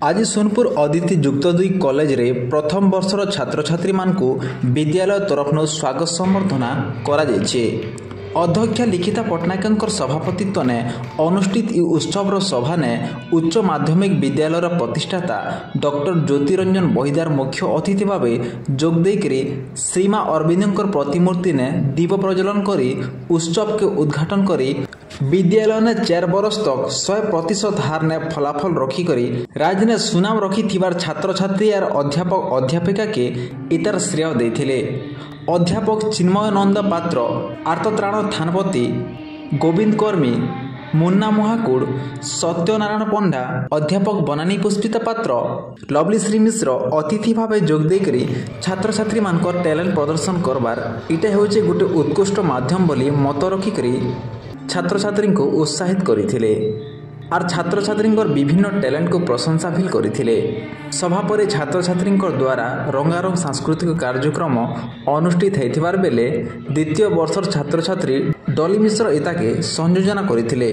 आज सोनपुर अदिति जुक्त 2 कॉलेज रे प्रथम वर्षर छात्र छात्री मानकु विद्यालय तरफ स्वागत संबर्धना करा जायछे। अध्यक्षा लिखिता पट्टनायक सभापतित्व ने अनुष्ठित इ उत्सव सभा ने उच्च माध्यमिक विद्यालय प्रतिष्ठाता डॉक्टर ज्योतिरंजन बहिदार मुख्य अतिथि भाव जोग देकरी श्रीमा अरविंद प्रतिमूर्ति ने दीप प्रज्वलन करी उत्सव के उद्घाटन करी विद्यालय ने 4 बरस तक 100% हार ने फलाफल रखी करी राज्य ने सुनाम रखी थिबार छात्र छात्री और अध्यापक अध्यापिका के इतर श्रेय देथिले। अध्यापक चिन्मय नंद पात्र, आर्तत्राण थानपति गोविंद कर्मी, मुन्ना महाकुड़, सत्यनारायण पंडा, अध्यापक बनानी पुष्पिता पात्र, लवली श्री मिश्र अतिथि भाव जोग देकरी छात्र छात्री मानकर टैलेंट प्रदर्शन करबार इटा होचे गोटे उत्कृष्ट माध्यम बोली मत रखिकरी छात्र छात्री को उत्साहित करथिले और छात्र छात्री विभिन्न टैलेंट को प्रशंसा भी करथिले। सभा पर छात्र छात्री द्वारा रंगारंग सांस्कृतिक कार्यक्रम अनुष्ठित होइथिबार बेले द्वितीय वर्षर छात्र छात्री डॉली मिश्र इताके संयोजन करथिले।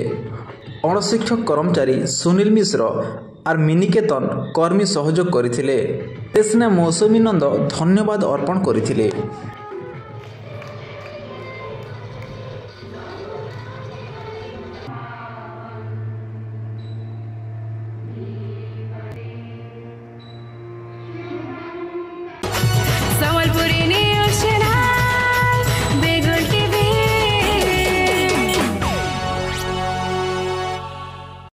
अणशिक्षक कर्मचारी सुनील मिश्र और मिनिकेतन कर्मी सहयोग करथिले। तेसने मौसुमी नंद धन्यवाद अर्पण करथिले।